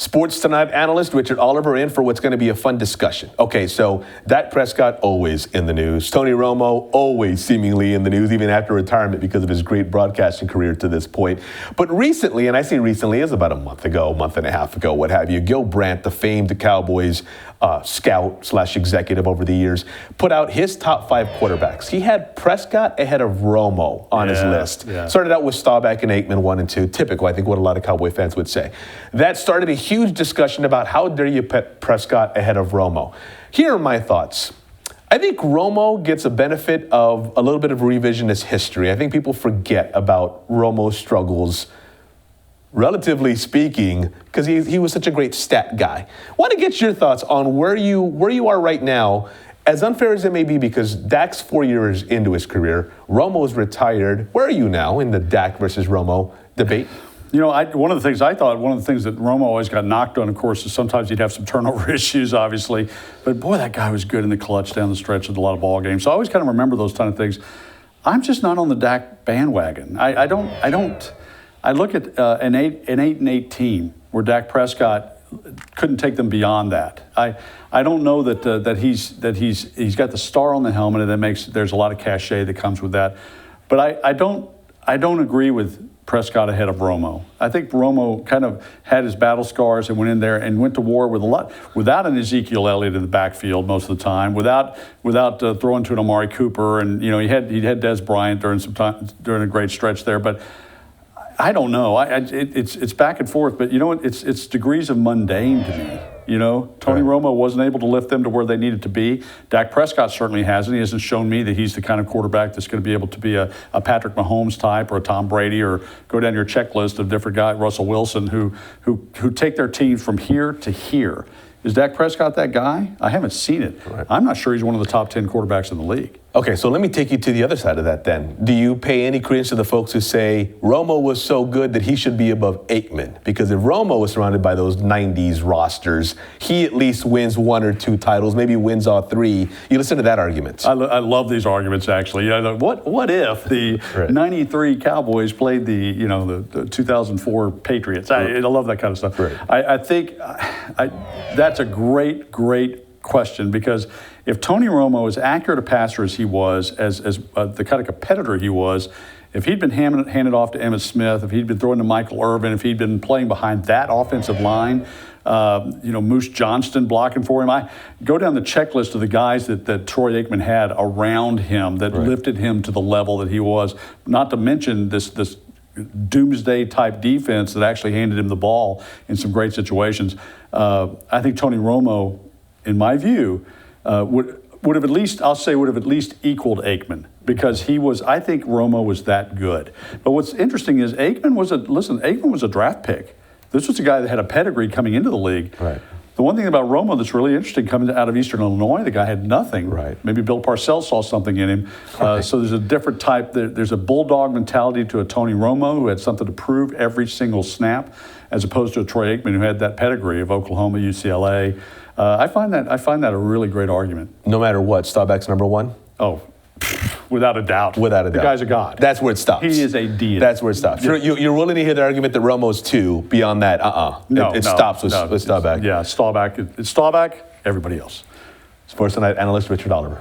Sports Tonight analyst Richard Oliver in for what's going to be a fun discussion. Okay, so Dak Prescott always in the news. Tony Romo always seemingly in the news, even after retirement because of his great broadcasting career to this point. But recently, and I say recently, is about a month and a half ago, what have you, Gil Brandt, the famed Cowboys scout/executive over the years, put out his top 5 quarterbacks. He had Prescott ahead of Romo on his list. Yeah. Started out with Staubach and Aikman 1 and 2. Typical, I think what a lot of Cowboy fans would say. That started a huge discussion about how dare you put Prescott ahead of Romo. Here are my thoughts. I think Romo gets a benefit of a little bit of revisionist history. I think people forget about Romo's struggles, relatively speaking, because he was such a great stat guy. I want to get your thoughts on where you are right now, as unfair as it may be, because Dak's 4 years into his career, Romo's retired. Where are you now in the Dak versus Romo debate? You know, one of the things that Romo always got knocked on, of course, is sometimes he'd have some turnover issues, obviously. But boy, that guy was good in the clutch down the stretch of a lot of ball games. So I always kind of remember those kind of things. I'm just not on the Dak bandwagon. I look at an 8-8 team where Dak Prescott couldn't take them beyond that. I don't know that he's got the star on the helmet, and there's a lot of cachet that comes with that. But I don't agree with Prescott ahead of Romo. I think Romo kind of had his battle scars and went in there and went to war without an Ezekiel Elliott in the backfield most of the time, without throwing to an Amari Cooper, and he had Des Bryant during a great stretch there, but. I don't know. It's back and forth, but it's degrees of mundane to me. Tony Romo wasn't able to lift them to where they needed to be. Dak Prescott certainly hasn't. He hasn't shown me that he's the kind of quarterback that's going to be able to be a Patrick Mahomes type or a Tom Brady, or go down your checklist of different guys, Russell Wilson, who take their teams from here to here. Is Dak Prescott that guy? I haven't seen it. Right. I'm not sure he's one of the top 10 quarterbacks in the league. Okay, so let me take you to the other side of that then. Do you pay any credence to the folks who say Romo was so good that he should be above Aikman? Because if Romo was surrounded by those 90s rosters, he at least wins 1 or 2 titles, maybe wins all 3. You listen to that argument. I love these arguments, actually. What if the 93 Cowboys played the 2004 Patriots? I love that kind of stuff. Right. I think that's a great question, because if Tony Romo, as accurate a passer as he was, as the kind of competitor he was, if he'd been handed off to Emmitt Smith, if he'd been throwing to Michael Irvin, if he'd been playing behind that offensive line, Moose Johnston blocking for him, I go down the checklist of the guys that Troy Aikman had around him that lifted him to the level that he was, not to mention this doomsday type defense that actually handed him the ball in some great situations. I think Tony Romo, in my view, would have at least equaled Aikman, because I think Romo was that good. But what's interesting is Aikman was a draft pick. This was a guy that had a pedigree coming into the league. Right. The one thing about Romo that's really interesting, coming out of Eastern Illinois, the guy had nothing. Right. Maybe Bill Parcells saw something in him. Right. So there's a different type. There's a bulldog mentality to a Tony Romo who had something to prove every single snap, as opposed to a Troy Aikman who had that pedigree of Oklahoma, UCLA. I find that a really great argument. No matter what, Staubach's number 1? Oh, without a doubt. Without a doubt. The guy's a god. That's where it stops. He is a deity. That's where it stops. Yeah. You're willing to hear the argument that Romo's 2. Beyond that, it stops with Staubach. Yeah, Staubach. It's Staubach, everybody else. Sports Tonight analyst Richard Oliver.